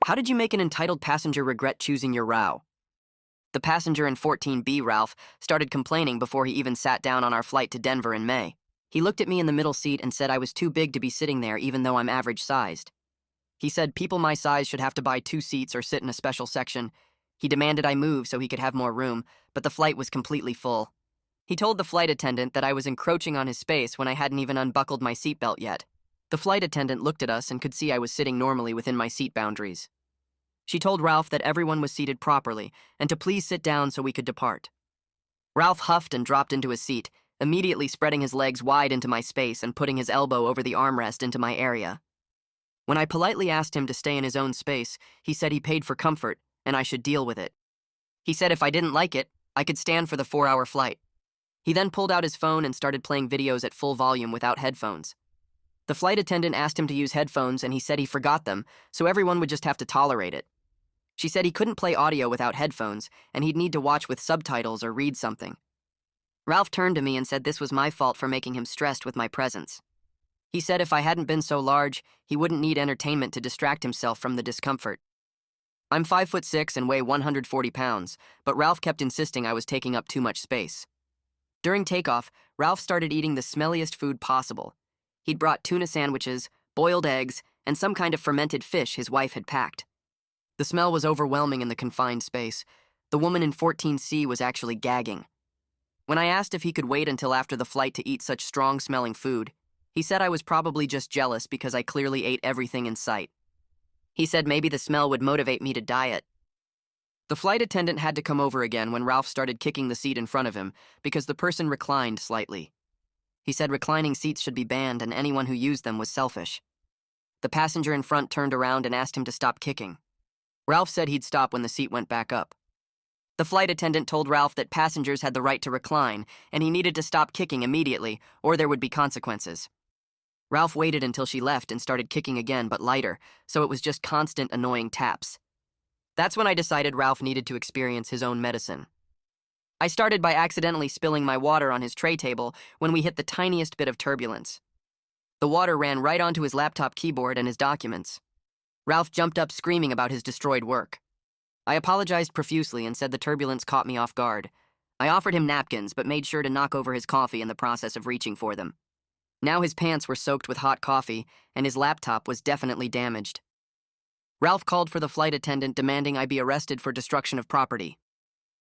How did you make an entitled passenger regret choosing your row? The passenger in 14B, Ralph, started complaining before he even sat down on our flight to Denver in May. He looked at me in the middle seat and said I was too big to be sitting there even though I'm average-sized. He said people my size should have to buy 2 seats or sit in a special section. He demanded I move so he could have more room, but the flight was completely full. He told the flight attendant that I was encroaching on his space when I hadn't even unbuckled my seatbelt yet. The flight attendant looked at us and could see I was sitting normally within my seat boundaries. She told Ralph that everyone was seated properly and to please sit down so we could depart. Ralph huffed and dropped into his seat, immediately spreading his legs wide into my space and putting his elbow over the armrest into my area. When I politely asked him to stay in his own space, he said he paid for comfort and I should deal with it. He said if I didn't like it, I could stand for the 4-hour flight. He then pulled out his phone and started playing videos at full volume without headphones. The flight attendant asked him to use headphones and he said he forgot them, so everyone would just have to tolerate it. She said he couldn't play audio without headphones and he'd need to watch with subtitles or read something. Ralph turned to me and said this was my fault for making him stressed with my presence. He said if I hadn't been so large, he wouldn't need entertainment to distract himself from the discomfort. I'm 5'6" and weigh 140 pounds, but Ralph kept insisting I was taking up too much space. During takeoff, Ralph started eating the smelliest food possible. He'd brought tuna sandwiches, boiled eggs, and some kind of fermented fish his wife had packed. The smell was overwhelming in the confined space. The woman in 14C was actually gagging. When I asked if he could wait until after the flight to eat such strong-smelling food, he said I was probably just jealous because I clearly ate everything in sight. He said maybe the smell would motivate me to diet. The flight attendant had to come over again when Ralph started kicking the seat in front of him because the person reclined slightly. He said reclining seats should be banned and anyone who used them was selfish. The passenger in front turned around and asked him to stop kicking. Ralph said he'd stop when the seat went back up. The flight attendant told Ralph that passengers had the right to recline and he needed to stop kicking immediately or there would be consequences. Ralph waited until she left and started kicking again, but lighter, so it was just constant annoying taps. That's when I decided Ralph needed to experience his own medicine. I started by accidentally spilling my water on his tray table when we hit the tiniest bit of turbulence. The water ran right onto his laptop keyboard and his documents. Ralph jumped up screaming about his destroyed work. I apologized profusely and said the turbulence caught me off guard. I offered him napkins but made sure to knock over his coffee in the process of reaching for them. Now his pants were soaked with hot coffee and his laptop was definitely damaged. Ralph called for the flight attendant demanding I be arrested for destruction of property.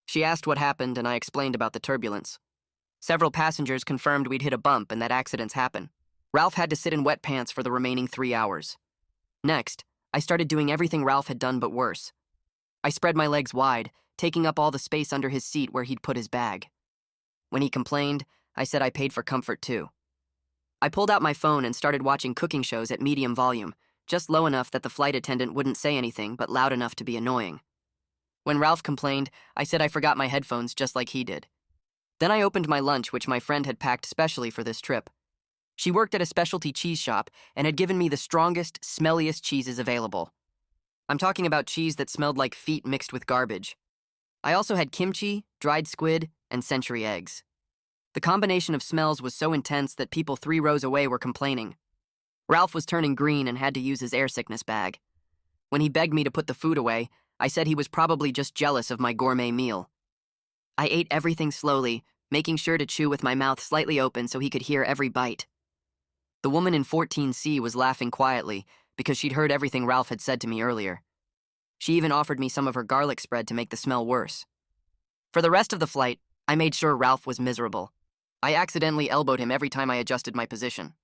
She asked what happened and I explained about the turbulence. Several passengers confirmed we'd hit a bump and that accidents happen. Ralph had to sit in wet pants for the remaining 3 hours. Next, I started doing everything Ralph had done but worse. I spread my legs wide, taking up all the space under his seat where he'd put his bag. When he complained, I said I paid for comfort too. I pulled out my phone and started watching cooking shows at medium volume, just low enough that the flight attendant wouldn't say anything but loud enough to be annoying. When Ralph complained, I said I forgot my headphones just like he did. Then I opened my lunch, which my friend had packed specially for this trip. She worked at a specialty cheese shop and had given me the strongest, smelliest cheeses available. I'm talking about cheese that smelled like feet mixed with garbage. I also had kimchi, dried squid, and century eggs. The combination of smells was so intense that people 3 rows away were complaining. Ralph was turning green and had to use his air sickness bag. When he begged me to put the food away, I said he was probably just jealous of my gourmet meal. I ate everything slowly, making sure to chew with my mouth slightly open so he could hear every bite. The woman in 14C was laughing quietly because she'd heard everything Ralph had said to me earlier. She even offered me some of her garlic spread to make the smell worse. For the rest of the flight, I made sure Ralph was miserable. I accidentally elbowed him every time I adjusted my position.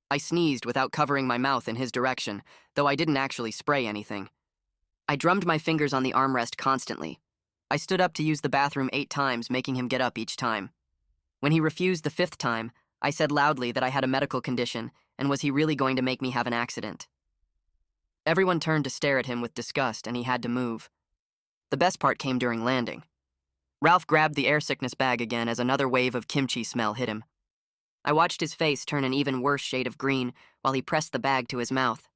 I sneezed without covering my mouth in his direction, though I didn't actually spray anything. I drummed my fingers on the armrest constantly. I stood up to use the bathroom 8 times, making him get up each time. When he refused the 5th time, I said loudly that I had a medical condition, and was he really going to make me have an accident? Everyone turned to stare at him with disgust, and he had to move. The best part came during landing. Ralph grabbed the air sickness bag again as another wave of kimchi smell hit him. I watched his face turn an even worse shade of green while he pressed the bag to his mouth.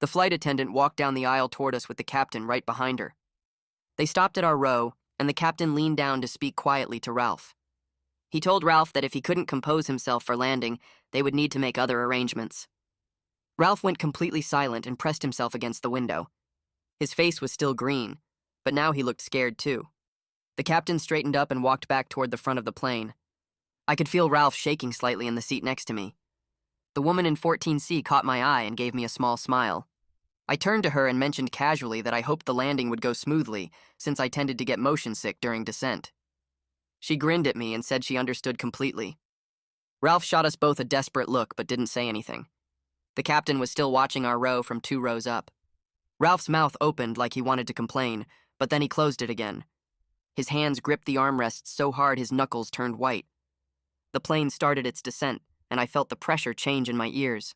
The flight attendant walked down the aisle toward us with the captain right behind her. They stopped at our row, and the captain leaned down to speak quietly to Ralph. He told Ralph that if he couldn't compose himself for landing, they would need to make other arrangements. Ralph went completely silent and pressed himself against the window. His face was still green, but now he looked scared too. The captain straightened up and walked back toward the front of the plane. I could feel Ralph shaking slightly in the seat next to me. The woman in 14C caught my eye and gave me a small smile. I turned to her and mentioned casually that I hoped the landing would go smoothly, since I tended to get motion sick during descent. She grinned at me and said she understood completely. Ralph shot us both a desperate look but didn't say anything. The captain was still watching our row from 2 rows up. Ralph's mouth opened like he wanted to complain, but then he closed it again. His hands gripped the armrests so hard his knuckles turned white. The plane started its descent, and I felt the pressure change in my ears.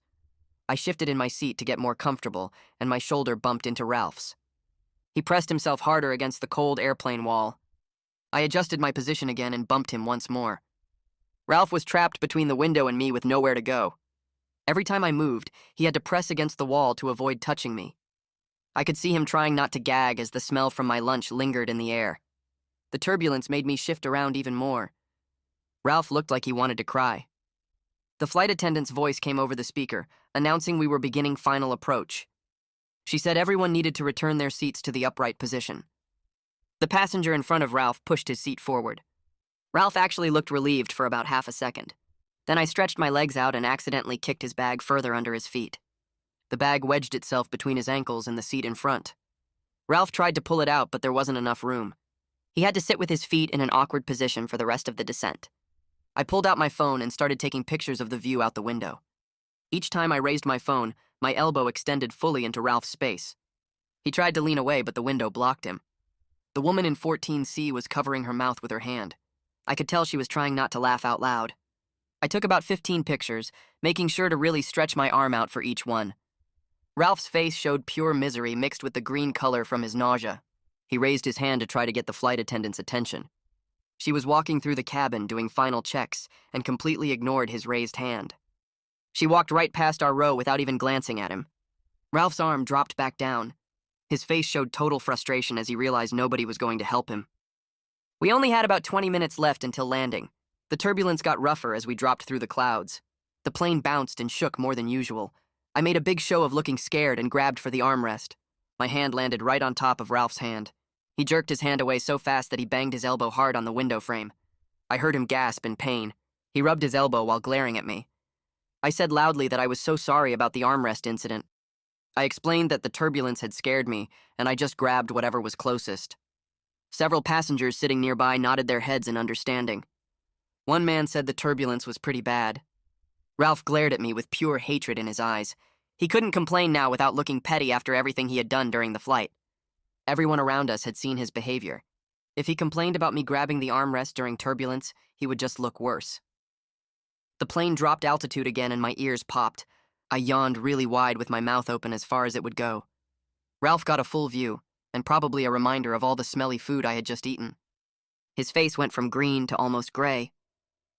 I shifted in my seat to get more comfortable, and my shoulder bumped into Ralph's. He pressed himself harder against the cold airplane wall. I adjusted my position again and bumped him once more. Ralph was trapped between the window and me with nowhere to go. Every time I moved, he had to press against the wall to avoid touching me. I could see him trying not to gag as the smell from my lunch lingered in the air. The turbulence made me shift around even more. Ralph looked like he wanted to cry. The flight attendant's voice came over the speaker, announcing we were beginning final approach. She said everyone needed to return their seats to the upright position. The passenger in front of Ralph pushed his seat forward. Ralph actually looked relieved for about half a second. Then I stretched my legs out and accidentally kicked his bag further under his feet. The bag wedged itself between his ankles and the seat in front. Ralph tried to pull it out, but there wasn't enough room. He had to sit with his feet in an awkward position for the rest of the descent. I pulled out my phone and started taking pictures of the view out the window. Each time I raised my phone, my elbow extended fully into Ralph's space. He tried to lean away, but the window blocked him. The woman in 14C was covering her mouth with her hand. I could tell she was trying not to laugh out loud. I took about 15 pictures, making sure to really stretch my arm out for each one. Ralph's face showed pure misery mixed with the green color from his nausea. He raised his hand to try to get the flight attendant's attention. She was walking through the cabin doing final checks and completely ignored his raised hand. She walked right past our row without even glancing at him. Ralph's arm dropped back down. His face showed total frustration as he realized nobody was going to help him. We only had about 20 minutes left until landing. The turbulence got rougher as we dropped through the clouds. The plane bounced and shook more than usual. I made a big show of looking scared and grabbed for the armrest. My hand landed right on top of Ralph's hand. He jerked his hand away so fast that he banged his elbow hard on the window frame. I heard him gasp in pain. He rubbed his elbow while glaring at me. I said loudly that I was so sorry about the armrest incident. I explained that the turbulence had scared me, and I just grabbed whatever was closest. Several passengers sitting nearby nodded their heads in understanding. One man said the turbulence was pretty bad. Ralph glared at me with pure hatred in his eyes. He couldn't complain now without looking petty after everything he had done during the flight. Everyone around us had seen his behavior. If he complained about me grabbing the armrest during turbulence, he would just look worse. The plane dropped altitude again and my ears popped. I yawned really wide with my mouth open as far as it would go. Ralph got a full view, and probably a reminder of all the smelly food I had just eaten. His face went from green to almost gray.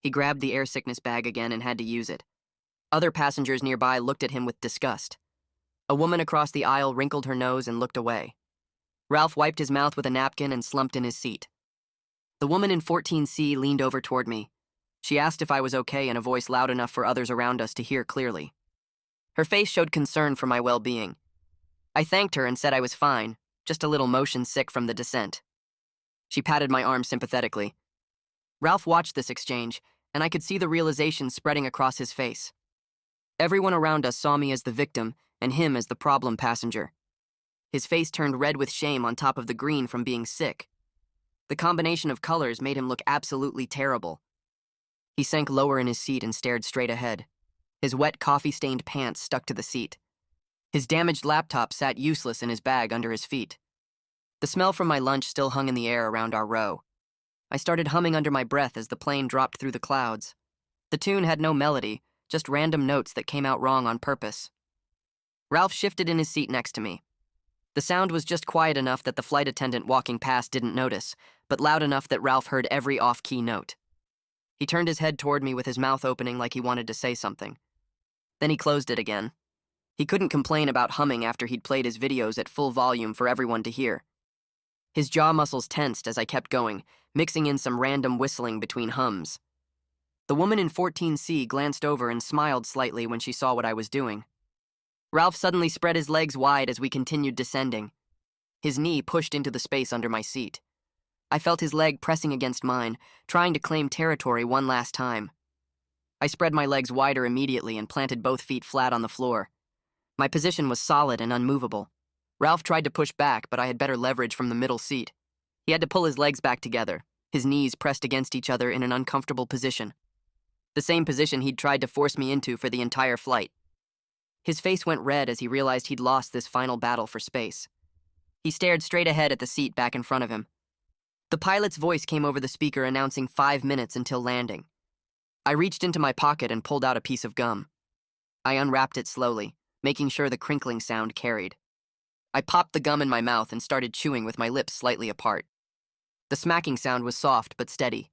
He grabbed the air sickness bag again and had to use it. Other passengers nearby looked at him with disgust. A woman across the aisle wrinkled her nose and looked away. Ralph wiped his mouth with a napkin and slumped in his seat. The woman in 14C leaned over toward me. She asked if I was okay in a voice loud enough for others around us to hear clearly. Her face showed concern for my well-being. I thanked her and said I was fine, just a little motion sick from the descent. She patted my arm sympathetically. Ralph watched this exchange, and I could see the realization spreading across his face. Everyone around us saw me as the victim and him as the problem passenger. His face turned red with shame on top of the green from being sick. The combination of colors made him look absolutely terrible. He sank lower in his seat and stared straight ahead. His wet, coffee-stained pants stuck to the seat. His damaged laptop sat useless in his bag under his feet. The smell from my lunch still hung in the air around our row. I started humming under my breath as the plane dropped through the clouds. The tune had no melody, just random notes that came out wrong on purpose. Ralph shifted in his seat next to me. The sound was just quiet enough that the flight attendant walking past didn't notice, but loud enough that Ralph heard every off-key note. He turned his head toward me with his mouth opening like he wanted to say something. Then he closed it again. He couldn't complain about humming after he'd played his videos at full volume for everyone to hear. His jaw muscles tensed as I kept going, mixing in some random whistling between hums. The woman in 14C glanced over and smiled slightly when she saw what I was doing. Ralph suddenly spread his legs wide as we continued descending. His knee pushed into the space under my seat. I felt his leg pressing against mine, trying to claim territory one last time. I spread my legs wider immediately and planted both feet flat on the floor. My position was solid and unmovable. Ralph tried to push back, but I had better leverage from the middle seat. He had to pull his legs back together, his knees pressed against each other in an uncomfortable position. The same position he'd tried to force me into for the entire flight. His face went red as he realized he'd lost this final battle for space. He stared straight ahead at the seat back in front of him. The pilot's voice came over the speaker announcing 5 minutes until landing. I reached into my pocket and pulled out a piece of gum. I unwrapped it slowly, making sure the crinkling sound carried. I popped the gum in my mouth and started chewing with my lips slightly apart. The smacking sound was soft but steady.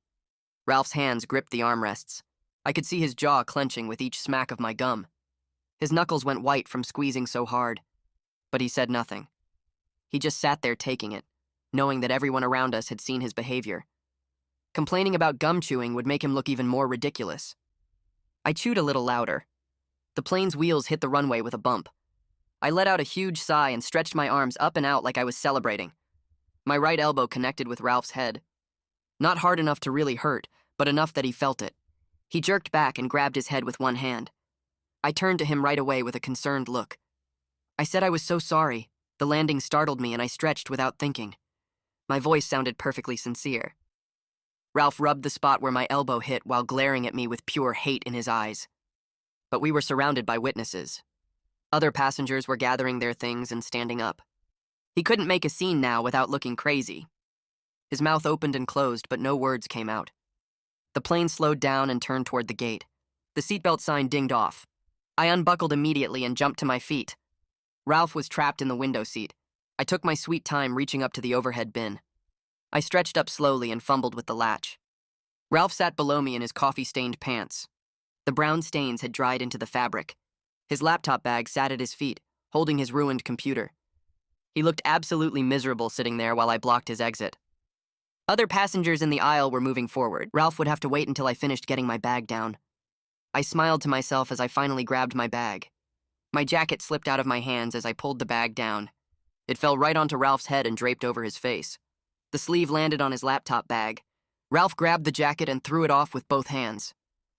Ralph's hands gripped the armrests. I could see his jaw clenching with each smack of my gum. His knuckles went white from squeezing so hard, but he said nothing. He just sat there taking it, knowing that everyone around us had seen his behavior. Complaining about gum chewing would make him look even more ridiculous. I chewed a little louder. The plane's wheels hit the runway with a bump. I let out a huge sigh and stretched my arms up and out like I was celebrating. My right elbow connected with Ralph's head. Not hard enough to really hurt, but enough that he felt it. He jerked back and grabbed his head with one hand. I turned to him right away with a concerned look. I said I was so sorry. The landing startled me and I stretched without thinking. My voice sounded perfectly sincere. Ralph rubbed the spot where my elbow hit while glaring at me with pure hate in his eyes. But we were surrounded by witnesses. Other passengers were gathering their things and standing up. He couldn't make a scene now without looking crazy. His mouth opened and closed, but no words came out. The plane slowed down and turned toward the gate. The seatbelt sign dinged off. I unbuckled immediately and jumped to my feet. Ralph was trapped in the window seat. I took my sweet time reaching up to the overhead bin. I stretched up slowly and fumbled with the latch. Ralph sat below me in his coffee-stained pants. The brown stains had dried into the fabric. His laptop bag sat at his feet, holding his ruined computer. He looked absolutely miserable sitting there while I blocked his exit. Other passengers in the aisle were moving forward. Ralph would have to wait until I finished getting my bag down. I smiled to myself as I finally grabbed my bag. My jacket slipped out of my hands as I pulled the bag down. It fell right onto Ralph's head and draped over his face. The sleeve landed on his laptop bag. Ralph grabbed the jacket and threw it off with both hands.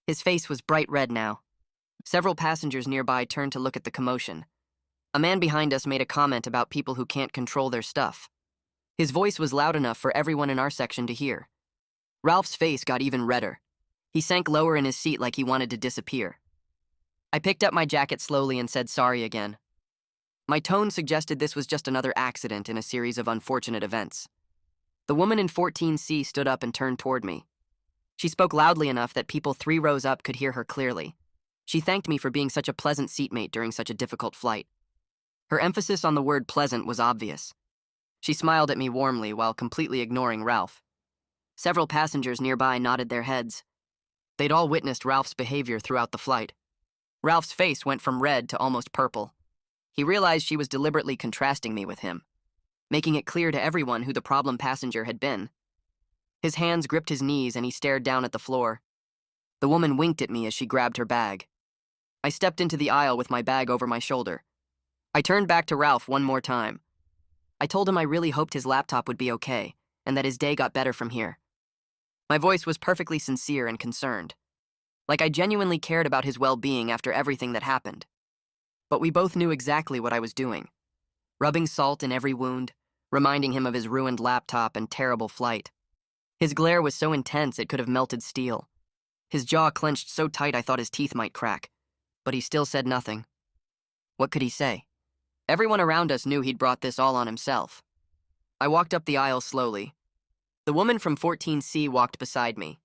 His face was bright red now. Several passengers nearby turned to look at the commotion. A man behind us made a comment about people who can't control their stuff. His voice was loud enough for everyone in our section to hear. Ralph's face got even redder. He sank lower in his seat like he wanted to disappear. I picked up my jacket slowly and said sorry again. My tone suggested this was just another accident in a series of unfortunate events. The woman in 14C stood up and turned toward me. She spoke loudly enough that people 3 rows up could hear her clearly. She thanked me for being such a pleasant seatmate during such a difficult flight. Her emphasis on the word pleasant was obvious. She smiled at me warmly while completely ignoring Ralph. Several passengers nearby nodded their heads. They'd all witnessed Ralph's behavior throughout the flight. Ralph's face went from red to almost purple. He realized she was deliberately contrasting me with him, making it clear to everyone who the problem passenger had been. His hands gripped his knees and he stared down at the floor. The woman winked at me as she grabbed her bag. I stepped into the aisle with my bag over my shoulder. I turned back to Ralph one more time. I told him I really hoped his laptop would be okay, and that his day got better from here. My voice was perfectly sincere and concerned, like I genuinely cared about his well-being after everything that happened. But we both knew exactly what I was doing, rubbing salt in every wound, reminding him of his ruined laptop and terrible flight. His glare was so intense it could have melted steel. His jaw clenched so tight I thought his teeth might crack, but he still said nothing. What could he say? Everyone around us knew he'd brought this all on himself. I walked up the aisle slowly. The woman from 14C walked beside me.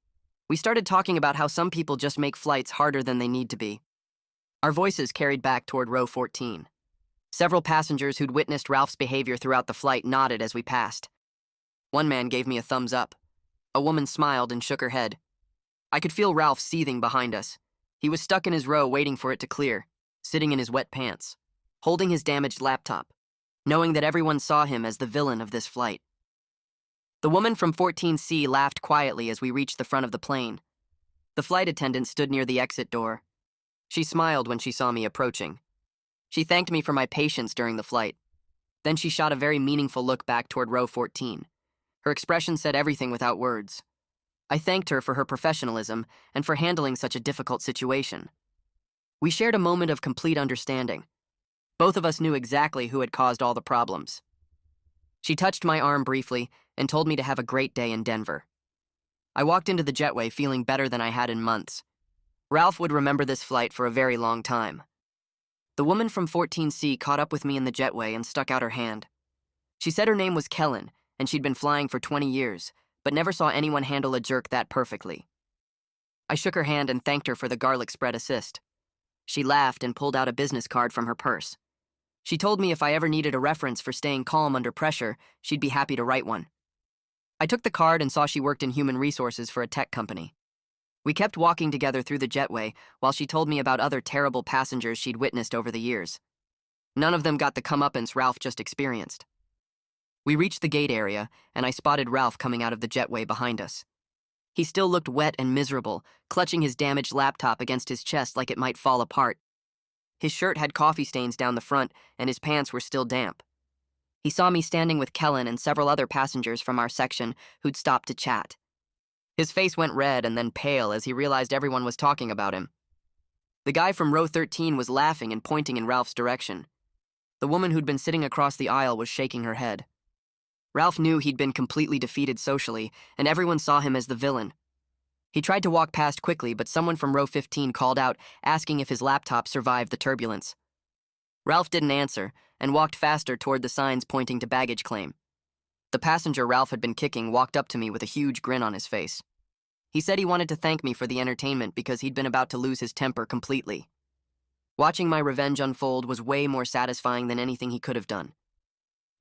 We started talking about how some people just make flights harder than they need to be. Our voices carried back toward row 14. Several passengers who'd witnessed Ralph's behavior throughout the flight nodded as we passed. One man gave me a thumbs up. A woman smiled and shook her head. I could feel Ralph seething behind us. He was stuck in his row waiting for it to clear, sitting in his wet pants, holding his damaged laptop, knowing that everyone saw him as the villain of this flight. The woman from 14C laughed quietly as we reached the front of the plane. The flight attendant stood near the exit door. She smiled when she saw me approaching. She thanked me for my patience during the flight. Then she shot a very meaningful look back toward row 14. Her expression said everything without words. I thanked her for her professionalism and for handling such a difficult situation. We shared a moment of complete understanding. Both of us knew exactly who had caused all the problems. She touched my arm briefly and told me to have a great day in Denver. I walked into the jetway feeling better than I had in months. Ralph would remember this flight for a very long time. The woman from 14C caught up with me in the jetway and stuck out her hand. She said her name was Kellen, and she'd been flying for 20 years, but never saw anyone handle a jerk that perfectly. I shook her hand and thanked her for the garlic spread assist. She laughed and pulled out a business card from her purse. She told me if I ever needed a reference for staying calm under pressure, she'd be happy to write one. I took the card and saw she worked in human resources for a tech company. We kept walking together through the jetway while she told me about other terrible passengers she'd witnessed over the years. None of them got the comeuppance Ralph just experienced. We reached the gate area, and I spotted Ralph coming out of the jetway behind us. He still looked wet and miserable, clutching his damaged laptop against his chest like it might fall apart. His shirt had coffee stains down the front, and his pants were still damp. He saw me standing with Kellen and several other passengers from our section who'd stopped to chat. His face went red and then pale as he realized everyone was talking about him. The guy from row 13 was laughing and pointing in Ralph's direction. The woman who'd been sitting across the aisle was shaking her head. Ralph knew he'd been completely defeated socially, and everyone saw him as the villain. He tried to walk past quickly, but someone from row 15 called out, asking if his laptop survived the turbulence. Ralph didn't answer, and walked faster toward the signs pointing to baggage claim. The passenger Ralph had been kicking walked up to me with a huge grin on his face. He said he wanted to thank me for the entertainment because he'd been about to lose his temper completely. Watching my revenge unfold was way more satisfying than anything he could have done.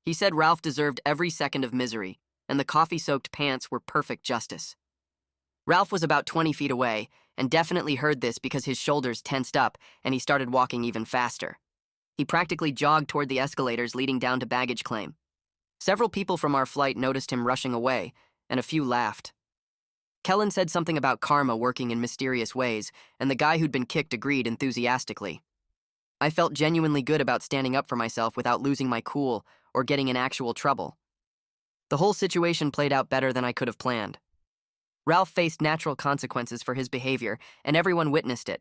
He said Ralph deserved every second of misery, and the coffee-soaked pants were perfect justice. Ralph was about 20 feet away, and definitely heard this because his shoulders tensed up and he started walking even faster. He practically jogged toward the escalators leading down to baggage claim. Several people from our flight noticed him rushing away, and a few laughed. Kellen said something about karma working in mysterious ways, and the guy who'd been kicked agreed enthusiastically. I felt genuinely good about standing up for myself without losing my cool or getting in actual trouble. The whole situation played out better than I could have planned. Ralph faced natural consequences for his behavior, and everyone witnessed it.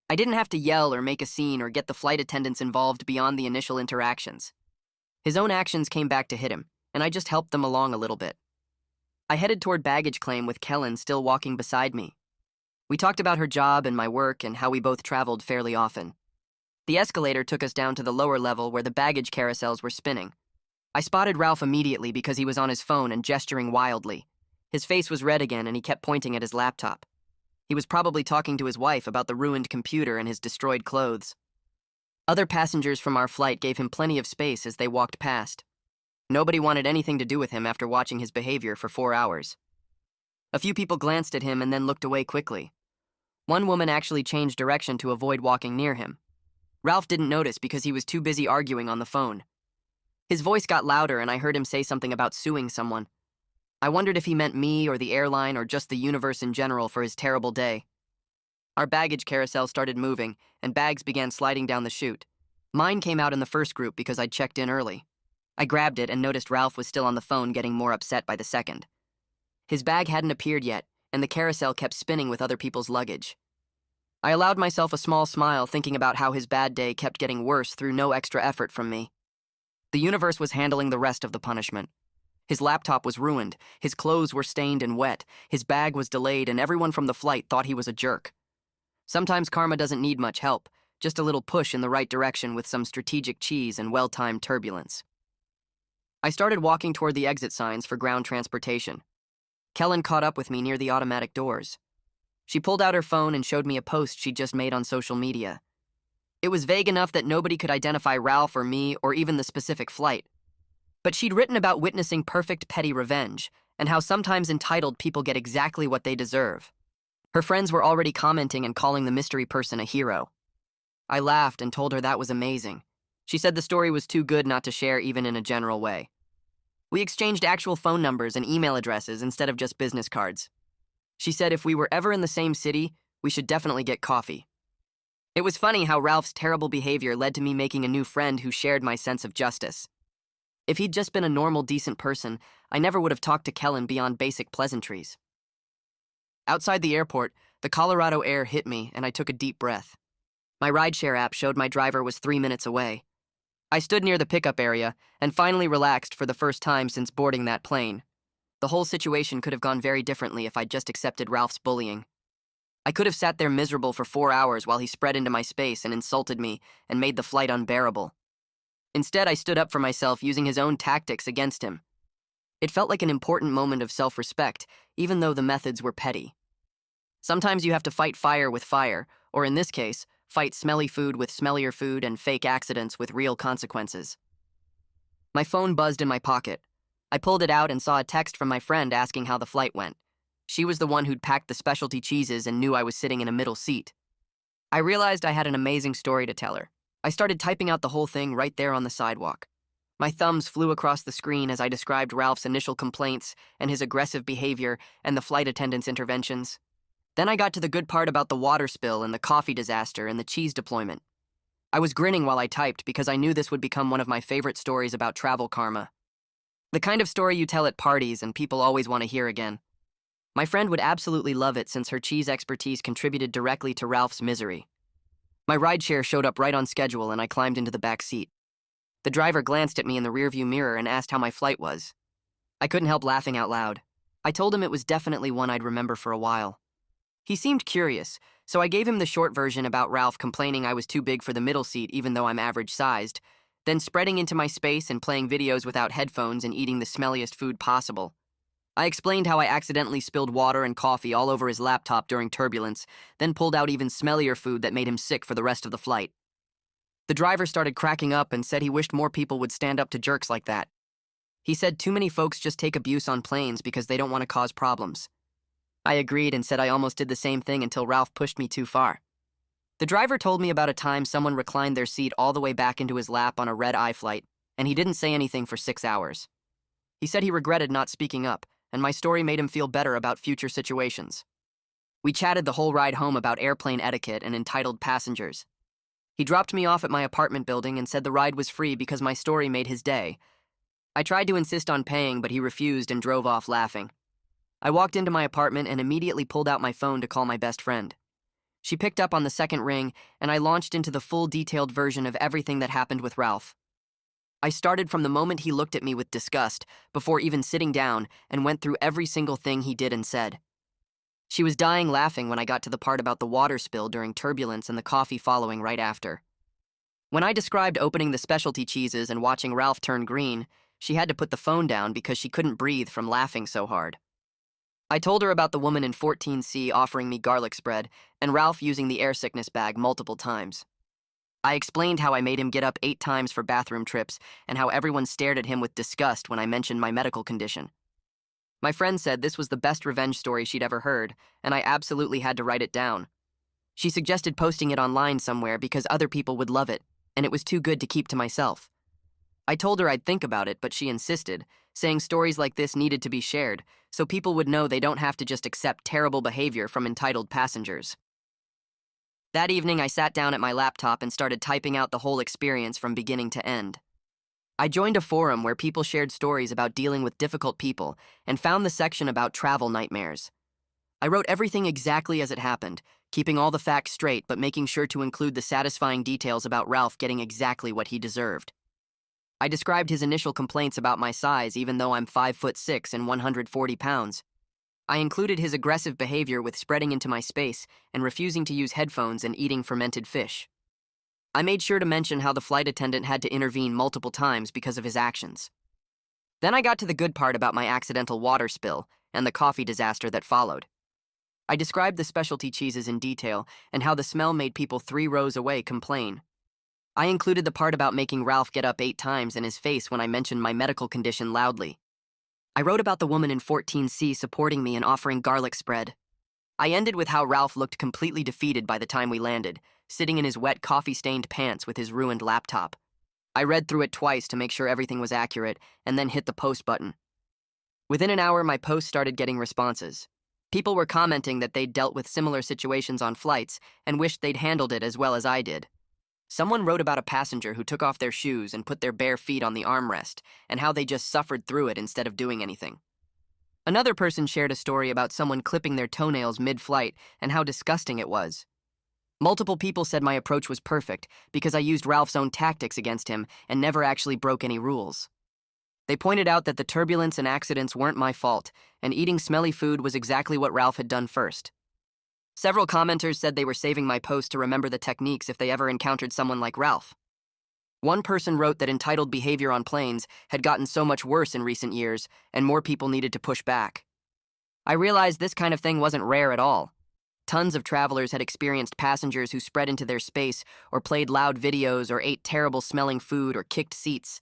I didn't have to yell or make a scene or get the flight attendants involved beyond the initial interactions. His own actions came back to hit him, and I just helped them along a little bit. I headed toward baggage claim with Kellen still walking beside me. We talked about her job and my work and how we both traveled fairly often. The escalator took us down to the lower level where the baggage carousels were spinning. I spotted Ralph immediately because he was on his phone and gesturing wildly. His face was red again and he kept pointing at his laptop. He was probably talking to his wife about the ruined computer and his destroyed clothes. Other passengers from our flight gave him plenty of space as they walked past. Nobody wanted anything to do with him after watching his behavior for 4 hours. A few people glanced at him and then looked away quickly. One woman actually changed direction to avoid walking near him. Ralph didn't notice because he was too busy arguing on the phone. His voice got louder and I heard him say something about suing someone. I wondered if he meant me or the airline or just the universe in general for his terrible day. Our baggage carousel started moving and bags began sliding down the chute. Mine came out in the first group because I'd checked in early. I grabbed it and noticed Ralph was still on the phone getting more upset by the second. His bag hadn't appeared yet, and the carousel kept spinning with other people's luggage. I allowed myself a small smile thinking about how his bad day kept getting worse through no extra effort from me. The universe was handling the rest of the punishment. His laptop was ruined, his clothes were stained and wet, his bag was delayed, and everyone from the flight thought he was a jerk. Sometimes karma doesn't need much help, just a little push in the right direction with some strategic cheese and well-timed turbulence. I started walking toward the exit signs for ground transportation. Kellen caught up with me near the automatic doors. She pulled out her phone and showed me a post she'd just made on social media. It was vague enough that nobody could identify Ralph or me or even the specific flight. But she'd written about witnessing perfect petty revenge and how sometimes entitled people get exactly what they deserve. Her friends were already commenting and calling the mystery person a hero. I laughed and told her that was amazing. She said the story was too good not to share even in a general way. We exchanged actual phone numbers and email addresses instead of just business cards. She said if we were ever in the same city, we should definitely get coffee. It was funny how Ralph's terrible behavior led to me making a new friend who shared my sense of justice. If he'd just been a normal, decent person, I never would have talked to Kellen beyond basic pleasantries. Outside the airport, the Colorado air hit me, and I took a deep breath. My rideshare app showed my driver was 3 minutes away. I stood near the pickup area and finally relaxed for the first time since boarding that plane. The whole situation could have gone very differently if I'd just accepted Ralph's bullying. I could have sat there miserable for 4 hours while he spread into my space and insulted me and made the flight unbearable. Instead, I stood up for myself using his own tactics against him. It felt like an important moment of self-respect, even though the methods were petty. Sometimes you have to fight fire with fire, or in this case, fight smelly food with smellier food and fake accidents with real consequences. My phone buzzed in my pocket. I pulled it out and saw a text from my friend asking how the flight went. She was the one who'd packed the specialty cheeses and knew I was sitting in a middle seat. I realized I had an amazing story to tell her. I started typing out the whole thing right there on the sidewalk. My thumbs flew across the screen as I described Ralph's initial complaints and his aggressive behavior and the flight attendant's interventions. Then I got to the good part about the water spill and the coffee disaster and the cheese deployment. I was grinning while I typed because I knew this would become one of my favorite stories about travel karma. The kind of story you tell at parties and people always want to hear again. My friend would absolutely love it since her cheese expertise contributed directly to Ralph's misery. My rideshare showed up right on schedule and I climbed into the back seat. The driver glanced at me in the rearview mirror and asked how my flight was. I couldn't help laughing out loud. I told him it was definitely one I'd remember for a while. He seemed curious, so I gave him the short version about Ralph complaining I was too big for the middle seat even though I'm average-sized, then spreading into my space and playing videos without headphones and eating the smelliest food possible. I explained how I accidentally spilled water and coffee all over his laptop during turbulence, then pulled out even smellier food that made him sick for the rest of the flight. The driver started cracking up and said he wished more people would stand up to jerks like that. He said too many folks just take abuse on planes because they don't want to cause problems. I agreed and said I almost did the same thing until Ralph pushed me too far. The driver told me about a time someone reclined their seat all the way back into his lap on a red-eye flight, and he didn't say anything for 6 hours. He said he regretted not speaking up, and my story made him feel better about future situations. We chatted the whole ride home about airplane etiquette and entitled passengers. He dropped me off at my apartment building and said the ride was free because my story made his day. I tried to insist on paying, but he refused and drove off laughing. I walked into my apartment and immediately pulled out my phone to call my best friend. She picked up on the second ring, and I launched into the full detailed version of everything that happened with Ralph. I started from the moment he looked at me with disgust, before even sitting down, and went through every single thing he did and said. She was dying laughing when I got to the part about the water spill during turbulence and the coffee following right after. When I described opening the specialty cheeses and watching Ralph turn green, she had to put the phone down because she couldn't breathe from laughing so hard. I told her about the woman in 14C offering me garlic spread and Ralph using the air sickness bag multiple times. I explained how I made him get up 8 times for bathroom trips and how everyone stared at him with disgust when I mentioned my medical condition. My friend said this was the best revenge story she'd ever heard, and I absolutely had to write it down. She suggested posting it online somewhere because other people would love it, and it was too good to keep to myself. I told her I'd think about it, but she insisted, saying stories like this needed to be shared, so people would know they don't have to just accept terrible behavior from entitled passengers. That evening, I sat down at my laptop and started typing out the whole experience from beginning to end. I joined a forum where people shared stories about dealing with difficult people and found the section about travel nightmares. I wrote everything exactly as it happened, keeping all the facts straight but making sure to include the satisfying details about Ralph getting exactly what he deserved. I described his initial complaints about my size even though I'm 5'6" and 140 pounds. I included his aggressive behavior with spreading into my space and refusing to use headphones and eating fermented fish. I made sure to mention how the flight attendant had to intervene multiple times because of his actions. Then I got to the good part about my accidental water spill and the coffee disaster that followed. I described the specialty cheeses in detail and how the smell made people 3 rows away complain. I included the part about making Ralph get up 8 times in his face when I mentioned my medical condition loudly. I wrote about the woman in 14C supporting me and offering garlic spread. I ended with how Ralph looked completely defeated by the time we landed, sitting in his wet coffee-stained pants with his ruined laptop. I read through it twice to make sure everything was accurate, and then hit the post button. Within an hour, my post started getting responses. People were commenting that they'd dealt with similar situations on flights and wished they'd handled it as well as I did. Someone wrote about a passenger who took off their shoes and put their bare feet on the armrest, and how they just suffered through it instead of doing anything. Another person shared a story about someone clipping their toenails mid-flight and how disgusting it was. Multiple people said my approach was perfect because I used Ralph's own tactics against him and never actually broke any rules. They pointed out that the turbulence and accidents weren't my fault, and eating smelly food was exactly what Ralph had done first. Several commenters said they were saving my post to remember the techniques if they ever encountered someone like Ralph. One person wrote that entitled behavior on planes had gotten so much worse in recent years, and more people needed to push back. I realized this kind of thing wasn't rare at all. Tons of travelers had experienced passengers who spread into their space or played loud videos or ate terrible-smelling food or kicked seats.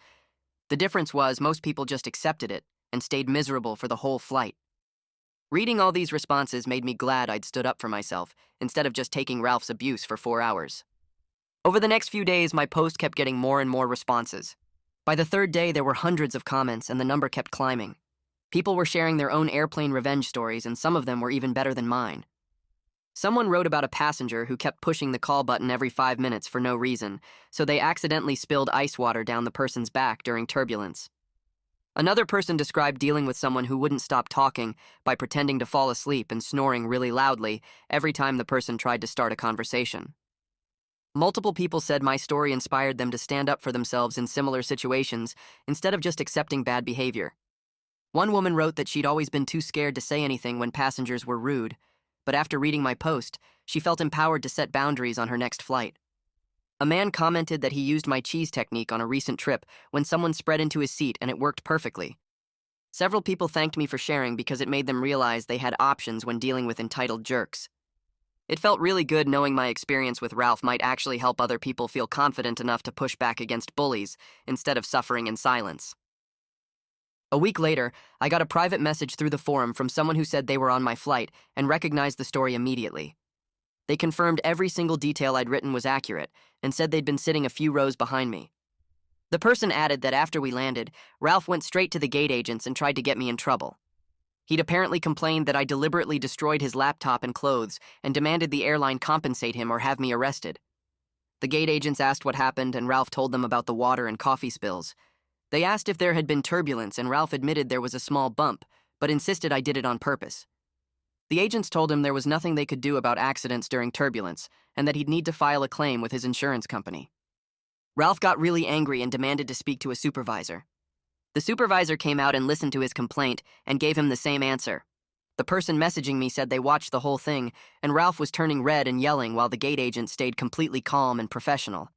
The difference was most people just accepted it and stayed miserable for the whole flight. Reading all these responses made me glad I'd stood up for myself instead of just taking Ralph's abuse for 4 hours. Over the next few days, my post kept getting more and more responses. By the third day, there were hundreds of comments and the number kept climbing. People were sharing their own airplane revenge stories, and some of them were even better than mine. Someone wrote about a passenger who kept pushing the call button every 5 minutes for no reason, so they accidentally spilled ice water down the person's back during turbulence. Another person described dealing with someone who wouldn't stop talking by pretending to fall asleep and snoring really loudly every time the person tried to start a conversation. Multiple people said my story inspired them to stand up for themselves in similar situations instead of just accepting bad behavior. One woman wrote that she'd always been too scared to say anything when passengers were rude, but after reading my post, she felt empowered to set boundaries on her next flight. A man commented that he used my cheese technique on a recent trip when someone spread into his seat and it worked perfectly. Several people thanked me for sharing because it made them realize they had options when dealing with entitled jerks. It felt really good knowing my experience with Ralph might actually help other people feel confident enough to push back against bullies instead of suffering in silence. A week later, I got a private message through the forum from someone who said they were on my flight and recognized the story immediately. They confirmed every single detail I'd written was accurate and said they'd been sitting a few rows behind me. The person added that after we landed, Ralph went straight to the gate agents and tried to get me in trouble. He'd apparently complained that I deliberately destroyed his laptop and clothes and demanded the airline compensate him or have me arrested. The gate agents asked what happened, and Ralph told them about the water and coffee spills. They asked if there had been turbulence, and Ralph admitted there was a small bump, but insisted I did it on purpose. The agents told him there was nothing they could do about accidents during turbulence, and that he'd need to file a claim with his insurance company. Ralph got really angry and demanded to speak to a supervisor. The supervisor came out and listened to his complaint and gave him the same answer. The person messaging me said they watched the whole thing, and Ralph was turning red and yelling while the gate agent stayed completely calm and professional.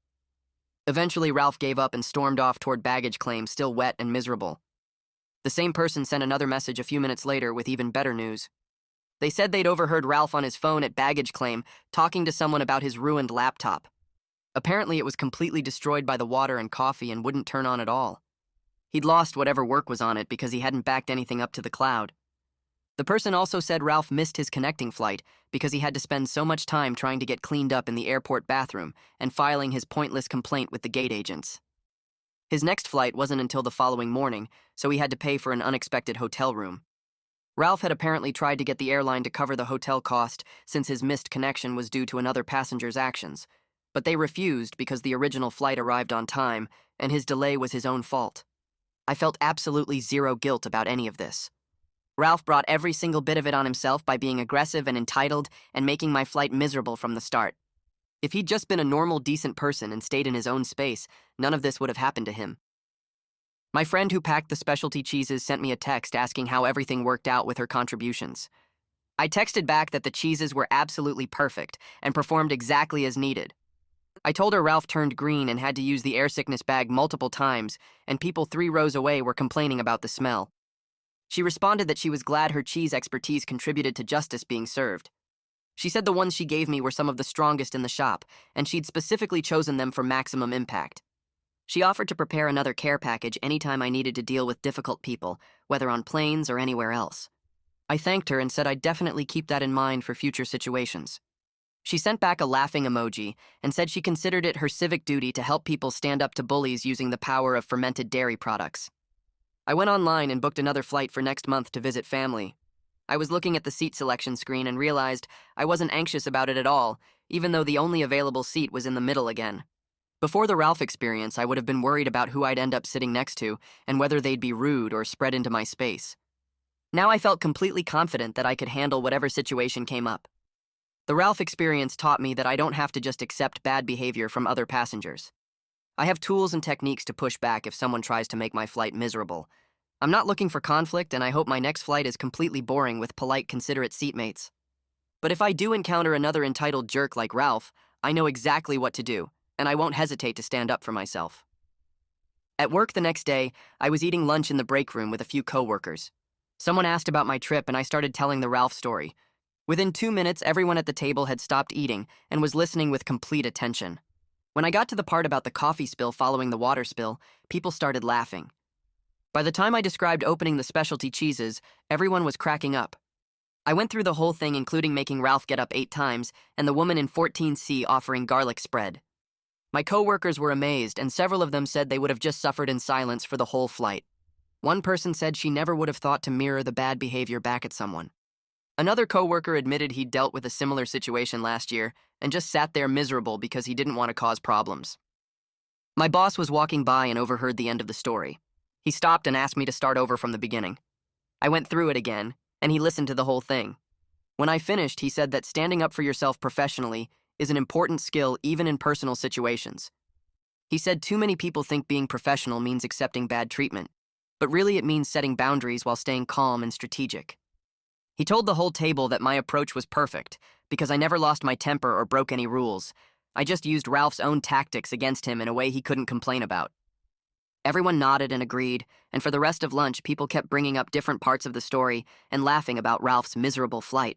Eventually, Ralph gave up and stormed off toward baggage claim, still wet and miserable. The same person sent another message a few minutes later with even better news. They said they'd overheard Ralph on his phone at baggage claim talking to someone about his ruined laptop. Apparently, it was completely destroyed by the water and coffee and wouldn't turn on at all. He'd lost whatever work was on it because he hadn't backed anything up to the cloud. The person also said Ralph missed his connecting flight because he had to spend so much time trying to get cleaned up in the airport bathroom and filing his pointless complaint with the gate agents. His next flight wasn't until the following morning, so he had to pay for an unexpected hotel room. Ralph had apparently tried to get the airline to cover the hotel cost since his missed connection was due to another passenger's actions, but they refused because the original flight arrived on time and his delay was his own fault. I felt absolutely zero guilt about any of this. Ralph brought every single bit of it on himself by being aggressive and entitled and making my flight miserable from the start. If he'd just been a normal, decent person and stayed in his own space, none of this would have happened to him. My friend who packed the specialty cheeses sent me a text asking how everything worked out with her contributions. I texted back that the cheeses were absolutely perfect and performed exactly as needed. I told her Ralph turned green and had to use the air sickness bag multiple times, and people 3 rows away were complaining about the smell. She responded that she was glad her cheese expertise contributed to justice being served. She said the ones she gave me were some of the strongest in the shop, and she'd specifically chosen them for maximum impact. She offered to prepare another care package anytime I needed to deal with difficult people, whether on planes or anywhere else. I thanked her and said I'd definitely keep that in mind for future situations. She sent back a laughing emoji and said she considered it her civic duty to help people stand up to bullies using the power of fermented dairy products. I went online and booked another flight for next month to visit family. I was looking at the seat selection screen and realized I wasn't anxious about it at all, even though the only available seat was in the middle again. Before the Ralph experience, I would have been worried about who I'd end up sitting next to and whether they'd be rude or spread into my space. Now I felt completely confident that I could handle whatever situation came up. The Ralph experience taught me that I don't have to just accept bad behavior from other passengers. I have tools and techniques to push back if someone tries to make my flight miserable. I'm not looking for conflict, and I hope my next flight is completely boring with polite, considerate seatmates. But if I do encounter another entitled jerk like Ralph, I know exactly what to do, and I won't hesitate to stand up for myself. At work the next day, I was eating lunch in the break room with a few coworkers. Someone asked about my trip, and I started telling the Ralph story. Within 2 minutes, everyone at the table had stopped eating and was listening with complete attention. When I got to the part about the coffee spill following the water spill, people started laughing. By the time I described opening the specialty cheeses, everyone was cracking up. I went through the whole thing, including making Ralph get up 8 times and the woman in 14C offering garlic spread. My coworkers were amazed, and several of them said they would have just suffered in silence for the whole flight. One person said she never would have thought to mirror the bad behavior back at someone. Another coworker admitted he'd dealt with a similar situation last year and just sat there miserable because he didn't want to cause problems. My boss was walking by and overheard the end of the story. He stopped and asked me to start over from the beginning. I went through it again, and he listened to the whole thing. When I finished, he said that standing up for yourself professionally is an important skill even in personal situations. He said too many people think being professional means accepting bad treatment, but really it means setting boundaries while staying calm and strategic. He told the whole table that my approach was perfect because I never lost my temper or broke any rules. I just used Ralph's own tactics against him in a way he couldn't complain about. Everyone nodded and agreed, and for the rest of lunch, people kept bringing up different parts of the story and laughing about Ralph's miserable flight.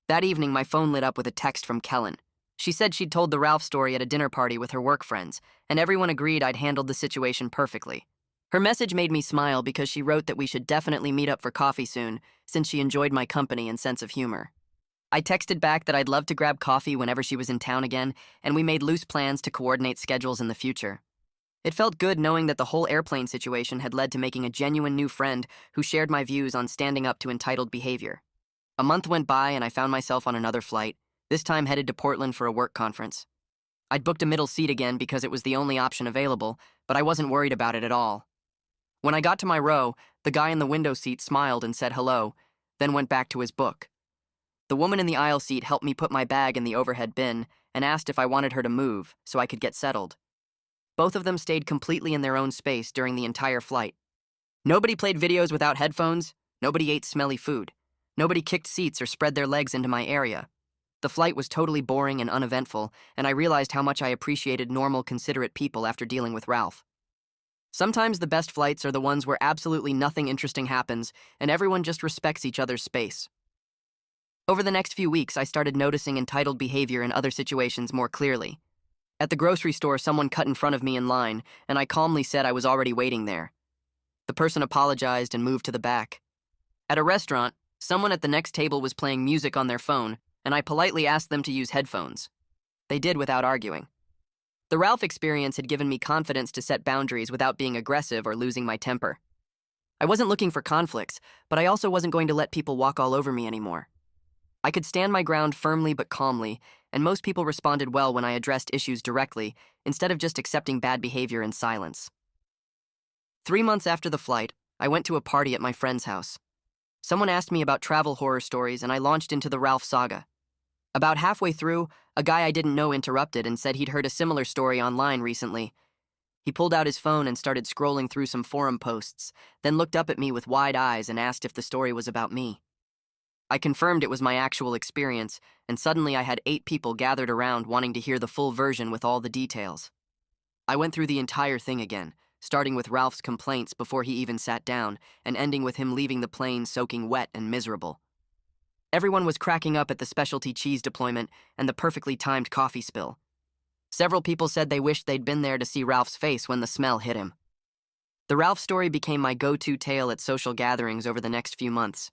That evening, my phone lit up with a text from Kellen. She said she'd told the Ralph story at a dinner party with her work friends, and everyone agreed I'd handled the situation perfectly. Her message made me smile because she wrote that we should definitely meet up for coffee soon, since she enjoyed my company and sense of humor. I texted back that I'd love to grab coffee whenever she was in town again, and we made loose plans to coordinate schedules in the future. It felt good knowing that the whole airplane situation had led to making a genuine new friend who shared my views on standing up to entitled behavior. A month went by and I found myself on another flight, this time headed to Portland for a work conference. I'd booked a middle seat again because it was the only option available, but I wasn't worried about it at all. When I got to my row, the guy in the window seat smiled and said hello, then went back to his book. The woman in the aisle seat helped me put my bag in the overhead bin and asked if I wanted her to move so I could get settled. Both of them stayed completely in their own space during the entire flight. Nobody played videos without headphones, nobody ate smelly food, nobody kicked seats or spread their legs into my area. The flight was totally boring and uneventful, and I realized how much I appreciated normal, considerate people after dealing with Ralph. Sometimes the best flights are the ones where absolutely nothing interesting happens and everyone just respects each other's space. Over the next few weeks, I started noticing entitled behavior in other situations more clearly. At the grocery store, someone cut in front of me in line, and I calmly said I was already waiting there. The person apologized and moved to the back. At a restaurant, someone at the next table was playing music on their phone, and I politely asked them to use headphones. They did without arguing. The Ralph experience had given me confidence to set boundaries without being aggressive or losing my temper. I wasn't looking for conflicts, but I also wasn't going to let people walk all over me anymore. I could stand my ground firmly but calmly, and most people responded well when I addressed issues directly, instead of just accepting bad behavior in silence. 3 months after the flight, I went to a party at my friend's house. Someone asked me about travel horror stories, and I launched into the Ralph saga. About halfway through, a guy I didn't know interrupted and said he'd heard a similar story online recently. He pulled out his phone and started scrolling through some forum posts, then looked up at me with wide eyes and asked if the story was about me. I confirmed it was my actual experience, and suddenly I had 8 people gathered around wanting to hear the full version with all the details. I went through the entire thing again, starting with Ralph's complaints before he even sat down, and ending with him leaving the plane soaking wet and miserable. Everyone was cracking up at the specialty cheese deployment and the perfectly timed coffee spill. Several people said they wished they'd been there to see Ralph's face when the smell hit him. The Ralph story became my go-to tale at social gatherings over the next few months.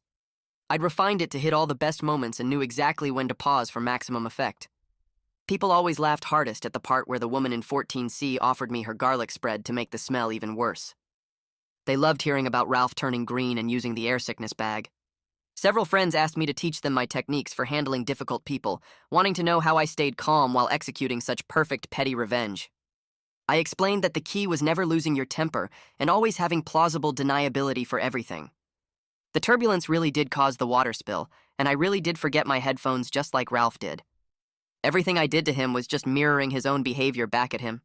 I'd refined it to hit all the best moments and knew exactly when to pause for maximum effect. People always laughed hardest at the part where the woman in 14C offered me her garlic spread to make the smell even worse. They loved hearing about Ralph turning green and using the air sickness bag. Several friends asked me to teach them my techniques for handling difficult people, wanting to know how I stayed calm while executing such perfect petty revenge. I explained that the key was never losing your temper and always having plausible deniability for everything. The turbulence really did cause the water spill, and I really did forget my headphones just like Ralph did. Everything I did to him was just mirroring his own behavior back at him.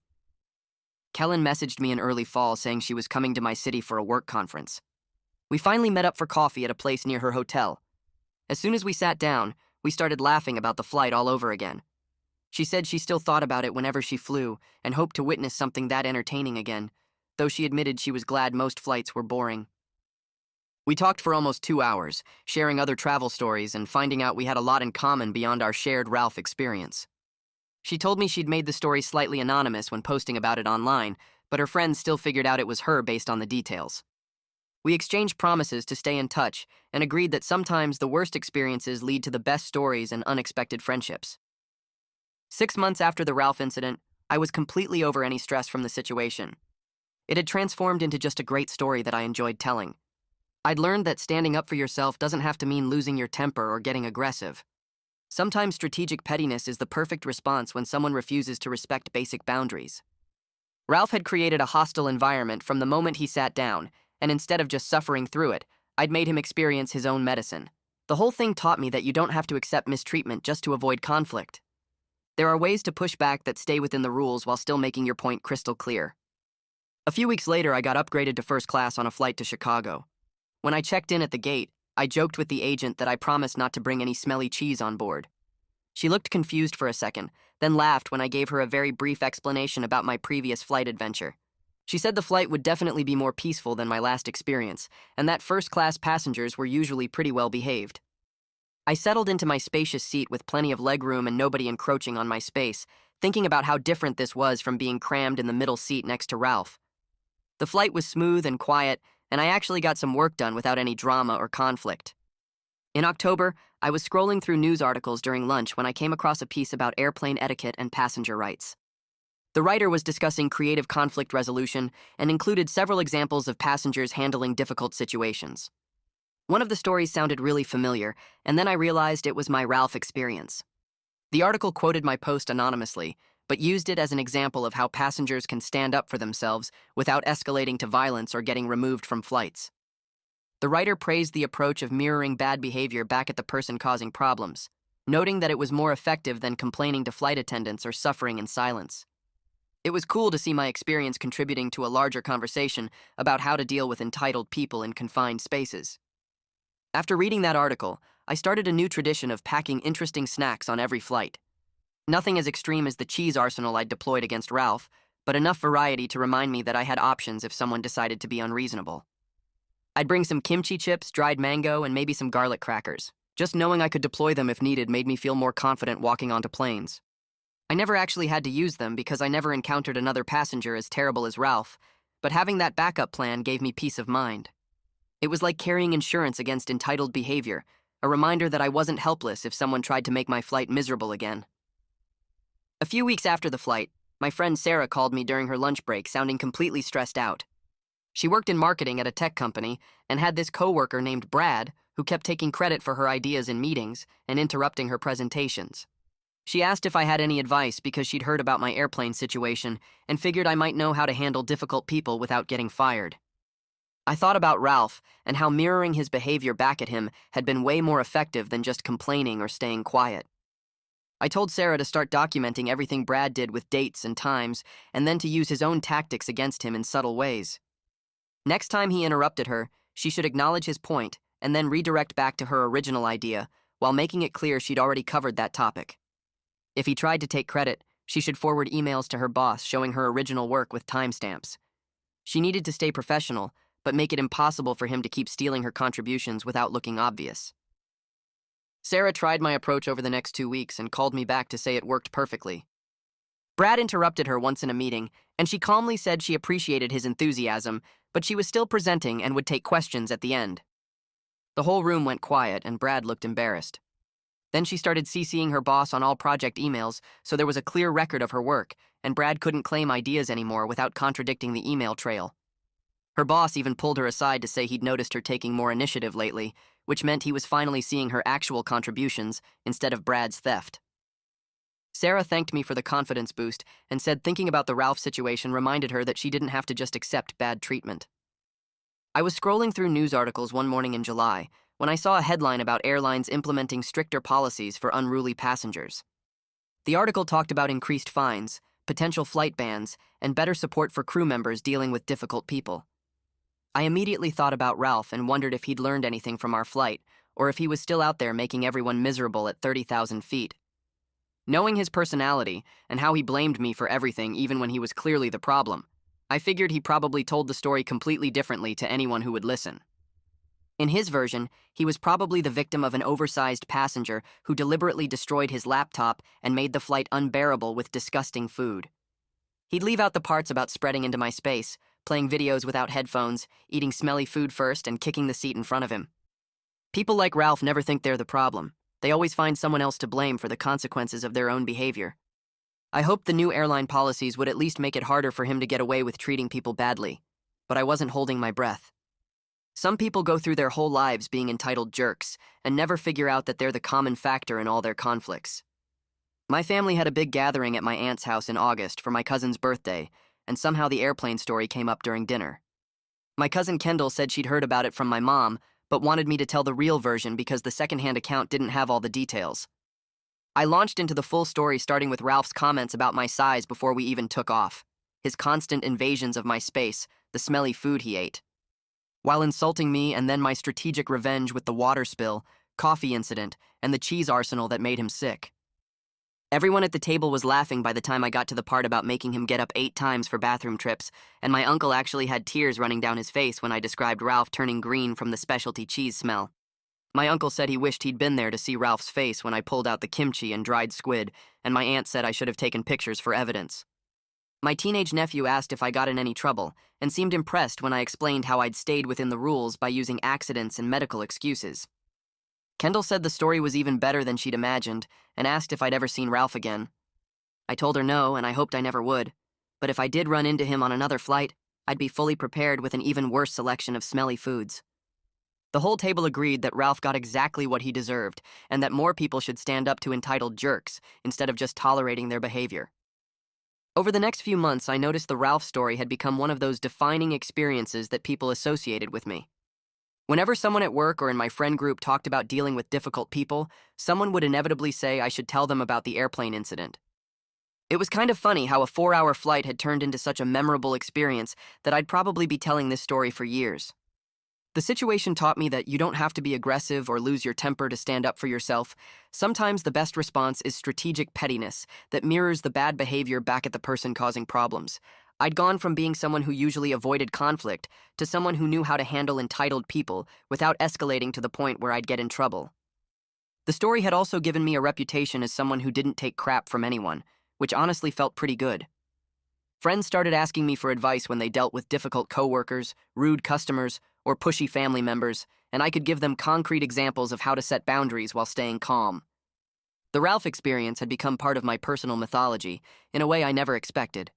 Kellen messaged me in early fall saying she was coming to my city for a work conference. We finally met up for coffee at a place near her hotel. As soon as we sat down, we started laughing about the flight all over again. She said she still thought about it whenever she flew and hoped to witness something that entertaining again, though she admitted she was glad most flights were boring. We talked for almost 2 hours, sharing other travel stories and finding out we had a lot in common beyond our shared Ralph experience. She told me she'd made the story slightly anonymous when posting about it online, but her friends still figured out it was her based on the details. We exchanged promises to stay in touch and agreed that sometimes the worst experiences lead to the best stories and unexpected friendships. 6 months after the Ralph incident, I was completely over any stress from the situation. It had transformed into just a great story that I enjoyed telling. I'd learned that standing up for yourself doesn't have to mean losing your temper or getting aggressive. Sometimes strategic pettiness is the perfect response when someone refuses to respect basic boundaries. Ralph had created a hostile environment from the moment he sat down, and instead of just suffering through it, I'd made him experience his own medicine. The whole thing taught me that you don't have to accept mistreatment just to avoid conflict. There are ways to push back that stay within the rules while still making your point crystal clear. A few weeks later, I got upgraded to first class on a flight to Chicago. When I checked in at the gate, I joked with the agent that I promised not to bring any smelly cheese on board. She looked confused for a second, then laughed when I gave her a very brief explanation about my previous flight adventure. She said the flight would definitely be more peaceful than my last experience, and that first-class passengers were usually pretty well behaved. I settled into my spacious seat with plenty of legroom and nobody encroaching on my space, thinking about how different this was from being crammed in the middle seat next to Ralph. The flight was smooth and quiet, and I actually got some work done without any drama or conflict. In October, I was scrolling through news articles during lunch when I came across a piece about airplane etiquette and passenger rights. The writer was discussing creative conflict resolution and included several examples of passengers handling difficult situations. One of the stories sounded really familiar, and then I realized it was my Ralph experience. The article quoted my post anonymously, but used it as an example of how passengers can stand up for themselves without escalating to violence or getting removed from flights. The writer praised the approach of mirroring bad behavior back at the person causing problems, noting that it was more effective than complaining to flight attendants or suffering in silence. It was cool to see my experience contributing to a larger conversation about how to deal with entitled people in confined spaces. After reading that article, I started a new tradition of packing interesting snacks on every flight. Nothing as extreme as the cheese arsenal I'd deployed against Ralph, but enough variety to remind me that I had options if someone decided to be unreasonable. I'd bring some kimchi chips, dried mango, and maybe some garlic crackers. Just knowing I could deploy them if needed made me feel more confident walking onto planes. I never actually had to use them because I never encountered another passenger as terrible as Ralph, but having that backup plan gave me peace of mind. It was like carrying insurance against entitled behavior, a reminder that I wasn't helpless if someone tried to make my flight miserable again. A few weeks after the flight, my friend Sarah called me during her lunch break, sounding completely stressed out. She worked in marketing at a tech company and had this coworker named Brad who kept taking credit for her ideas in meetings and interrupting her presentations. She asked if I had any advice because she'd heard about my airplane situation and figured I might know how to handle difficult people without getting fired. I thought about Ralph and how mirroring his behavior back at him had been way more effective than just complaining or staying quiet. I told Sarah to start documenting everything Brad did with dates and times, and then to use his own tactics against him in subtle ways. Next time he interrupted her, she should acknowledge his point and then redirect back to her original idea while making it clear she'd already covered that topic. If he tried to take credit, she should forward emails to her boss showing her original work with timestamps. She needed to stay professional, but make it impossible for him to keep stealing her contributions without looking obvious. Sarah tried my approach over the next 2 weeks and called me back to say it worked perfectly. Brad interrupted her once in a meeting, and she calmly said she appreciated his enthusiasm, but she was still presenting and would take questions at the end. The whole room went quiet, and Brad looked embarrassed. Then she started CCing her boss on all project emails, so there was a clear record of her work, and Brad couldn't claim ideas anymore without contradicting the email trail. Her boss even pulled her aside to say he'd noticed her taking more initiative lately, which meant he was finally seeing her actual contributions instead of Brad's theft. Sarah thanked me for the confidence boost and said thinking about the Ralph situation reminded her that she didn't have to just accept bad treatment. I was scrolling through news articles one morning in July when I saw a headline about airlines implementing stricter policies for unruly passengers. The article talked about increased fines, potential flight bans, and better support for crew members dealing with difficult people. I immediately thought about Ralph and wondered if he'd learned anything from our flight, or if he was still out there making everyone miserable at 30,000 feet. Knowing his personality and how he blamed me for everything even when he was clearly the problem, I figured he probably told the story completely differently to anyone who would listen. In his version, he was probably the victim of an oversized passenger who deliberately destroyed his laptop and made the flight unbearable with disgusting food. He'd leave out the parts about spreading into my space, playing videos without headphones, eating smelly food first, and kicking the seat in front of him. People like Ralph never think they're the problem. They always find someone else to blame for the consequences of their own behavior. I hoped the new airline policies would at least make it harder for him to get away with treating people badly, but I wasn't holding my breath. Some people go through their whole lives being entitled jerks and never figure out that they're the common factor in all their conflicts. My family had a big gathering at my aunt's house in August for my cousin's birthday, and somehow the airplane story came up during dinner. My cousin Kendall said she'd heard about it from my mom, but wanted me to tell the real version because the secondhand account didn't have all the details. I launched into the full story starting with Ralph's comments about my size before we even took off, his constant invasions of my space, the smelly food he ate, while insulting me, and then my strategic revenge with the water spill, coffee incident, and the cheese arsenal that made him sick. Everyone at the table was laughing by the time I got to the part about making him get up 8 times for bathroom trips, and my uncle actually had tears running down his face when I described Ralph turning green from the specialty cheese smell. My uncle said he wished he'd been there to see Ralph's face when I pulled out the kimchi and dried squid, and my aunt said I should have taken pictures for evidence. My teenage nephew asked if I got in any trouble, and seemed impressed when I explained how I'd stayed within the rules by using accidents and medical excuses. Kendall said the story was even better than she'd imagined, and asked if I'd ever seen Ralph again. I told her no, and I hoped I never would, but if I did run into him on another flight, I'd be fully prepared with an even worse selection of smelly foods. The whole table agreed that Ralph got exactly what he deserved, and that more people should stand up to entitled jerks instead of just tolerating their behavior. Over the next few months, I noticed the Ralph story had become one of those defining experiences that people associated with me. Whenever someone at work or in my friend group talked about dealing with difficult people, someone would inevitably say I should tell them about the airplane incident. It was kind of funny how a 4-hour flight had turned into such a memorable experience that I'd probably be telling this story for years. The situation taught me that you don't have to be aggressive or lose your temper to stand up for yourself. Sometimes the best response is strategic pettiness that mirrors the bad behavior back at the person causing problems. I'd gone from being someone who usually avoided conflict to someone who knew how to handle entitled people without escalating to the point where I'd get in trouble. The story had also given me a reputation as someone who didn't take crap from anyone, which honestly felt pretty good. Friends started asking me for advice when they dealt with difficult coworkers, rude customers, or pushy family members, and I could give them concrete examples of how to set boundaries while staying calm. The Ralph experience had become part of my personal mythology in a way I never expected.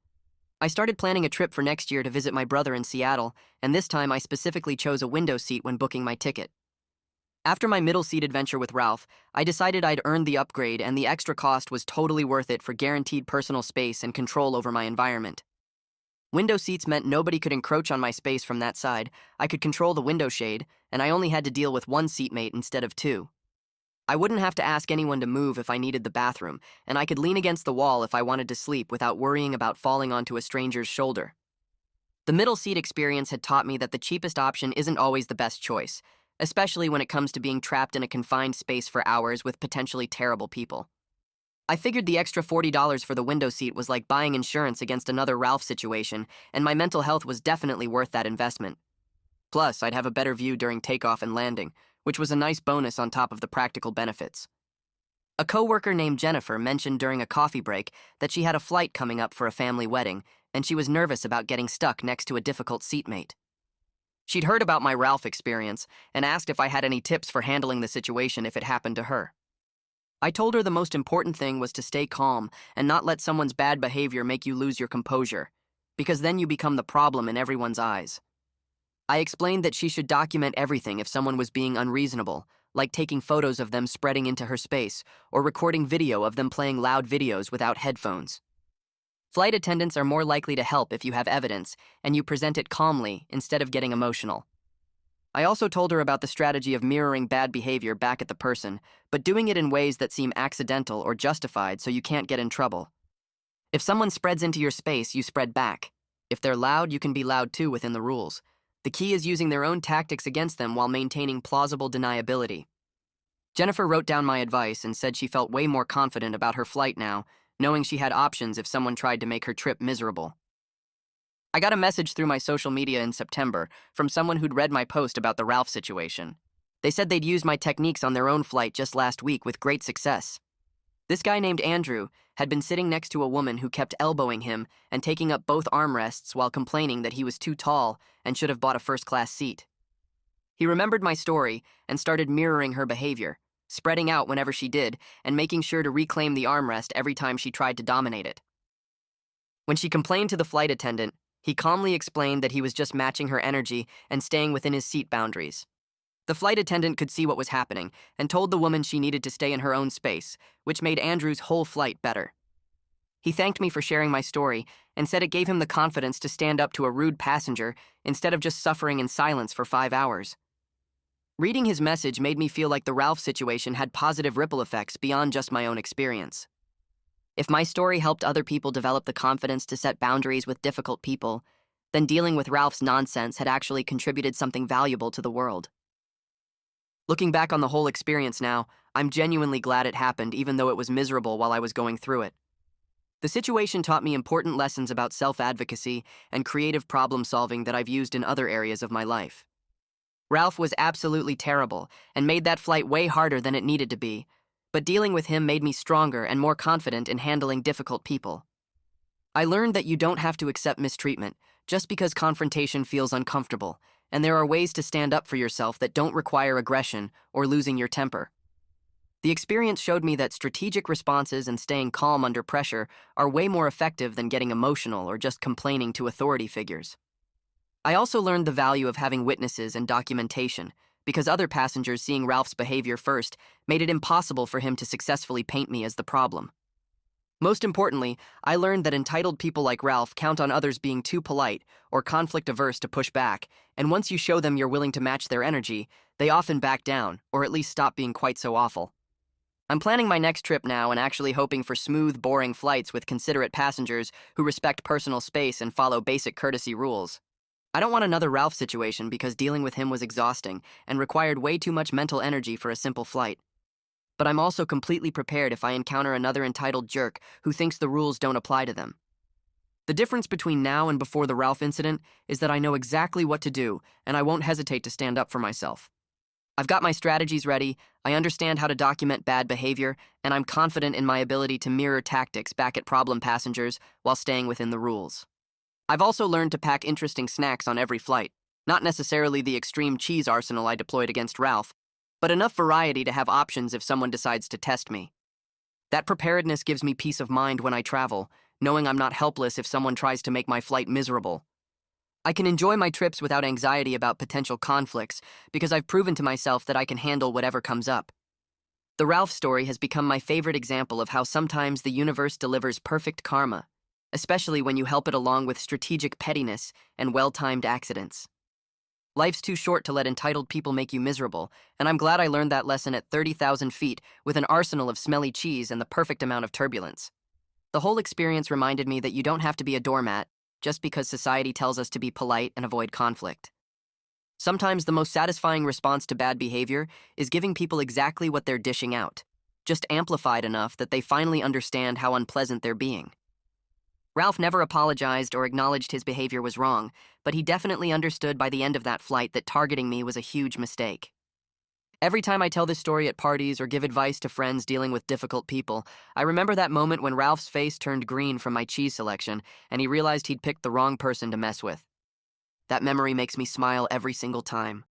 I started planning a trip for next year to visit my brother in Seattle, and this time I specifically chose a window seat when booking my ticket. After my middle seat adventure with Ralph, I decided I'd earned the upgrade, and the extra cost was totally worth it for guaranteed personal space and control over my environment. Window seats meant nobody could encroach on my space from that side, I could control the window shade, and I only had to deal with one seatmate instead of 2. I wouldn't have to ask anyone to move if I needed the bathroom, and I could lean against the wall if I wanted to sleep without worrying about falling onto a stranger's shoulder. The middle seat experience had taught me that the cheapest option isn't always the best choice, especially when it comes to being trapped in a confined space for hours with potentially terrible people. I figured the extra $40 for the window seat was like buying insurance against another Ralph situation, and my mental health was definitely worth that investment. Plus, I'd have a better view during takeoff and landing, which was a nice bonus on top of the practical benefits. A coworker named Jennifer mentioned during a coffee break that she had a flight coming up for a family wedding, and she was nervous about getting stuck next to a difficult seatmate. She'd heard about my Ralph experience and asked if I had any tips for handling the situation if it happened to her. I told her the most important thing was to stay calm and not let someone's bad behavior make you lose your composure, because then you become the problem in everyone's eyes. I explained that she should document everything if someone was being unreasonable, like taking photos of them spreading into her space or recording video of them playing loud videos without headphones. Flight attendants are more likely to help if you have evidence and you present it calmly instead of getting emotional. I also told her about the strategy of mirroring bad behavior back at the person, but doing it in ways that seem accidental or justified so you can't get in trouble. If someone spreads into your space, you spread back. If they're loud, you can be loud too within the rules. The key is using their own tactics against them while maintaining plausible deniability. Jennifer wrote down my advice and said she felt way more confident about her flight now, knowing she had options if someone tried to make her trip miserable. I got a message through my social media in September from someone who'd read my post about the Ralph situation. They said they'd used my techniques on their own flight just last week with great success. This guy named Andrew had been sitting next to a woman who kept elbowing him and taking up both armrests while complaining that he was too tall and should have bought a first-class seat. He remembered my story and started mirroring her behavior, spreading out whenever she did and making sure to reclaim the armrest every time she tried to dominate it. When she complained to the flight attendant, he calmly explained that he was just matching her energy and staying within his seat boundaries. The flight attendant could see what was happening and told the woman she needed to stay in her own space, which made Andrew's whole flight better. He thanked me for sharing my story and said it gave him the confidence to stand up to a rude passenger instead of just suffering in silence for 5 hours. Reading his message made me feel like the Ralph situation had positive ripple effects beyond just my own experience. If my story helped other people develop the confidence to set boundaries with difficult people, then dealing with Ralph's nonsense had actually contributed something valuable to the world. Looking back on the whole experience now, I'm genuinely glad it happened even though it was miserable while I was going through it. The situation taught me important lessons about self-advocacy and creative problem-solving that I've used in other areas of my life. Ralph was absolutely terrible and made that flight way harder than it needed to be, but dealing with him made me stronger and more confident in handling difficult people. I learned that you don't have to accept mistreatment just because confrontation feels uncomfortable, and there are ways to stand up for yourself that don't require aggression or losing your temper. The experience showed me that strategic responses and staying calm under pressure are way more effective than getting emotional or just complaining to authority figures. I also learned the value of having witnesses and documentation, because other passengers seeing Ralph's behavior first made it impossible for him to successfully paint me as the problem. Most importantly, I learned that entitled people like Ralph count on others being too polite or conflict-averse to push back, and once you show them you're willing to match their energy, they often back down, or at least stop being quite so awful. I'm planning my next trip now and actually hoping for smooth, boring flights with considerate passengers who respect personal space and follow basic courtesy rules. I don't want another Ralph situation because dealing with him was exhausting and required way too much mental energy for a simple flight. But I'm also completely prepared if I encounter another entitled jerk who thinks the rules don't apply to them. The difference between now and before the Ralph incident is that I know exactly what to do, and I won't hesitate to stand up for myself. I've got my strategies ready, I understand how to document bad behavior, and I'm confident in my ability to mirror tactics back at problem passengers while staying within the rules. I've also learned to pack interesting snacks on every flight, not necessarily the extreme cheese arsenal I deployed against Ralph, but enough variety to have options if someone decides to test me. That preparedness gives me peace of mind when I travel, knowing I'm not helpless if someone tries to make my flight miserable. I can enjoy my trips without anxiety about potential conflicts because I've proven to myself that I can handle whatever comes up. The Ralph story has become my favorite example of how sometimes the universe delivers perfect karma, especially when you help it along with strategic pettiness and well-timed accidents. Life's too short to let entitled people make you miserable, and I'm glad I learned that lesson at 30,000 feet with an arsenal of smelly cheese and the perfect amount of turbulence. The whole experience reminded me that you don't have to be a doormat just because society tells us to be polite and avoid conflict. Sometimes the most satisfying response to bad behavior is giving people exactly what they're dishing out, just amplified enough that they finally understand how unpleasant they're being. Ralph never apologized or acknowledged his behavior was wrong, but he definitely understood by the end of that flight that targeting me was a huge mistake. Every time I tell this story at parties or give advice to friends dealing with difficult people, I remember that moment when Ralph's face turned green from my cheese selection and he realized he'd picked the wrong person to mess with. That memory makes me smile every single time.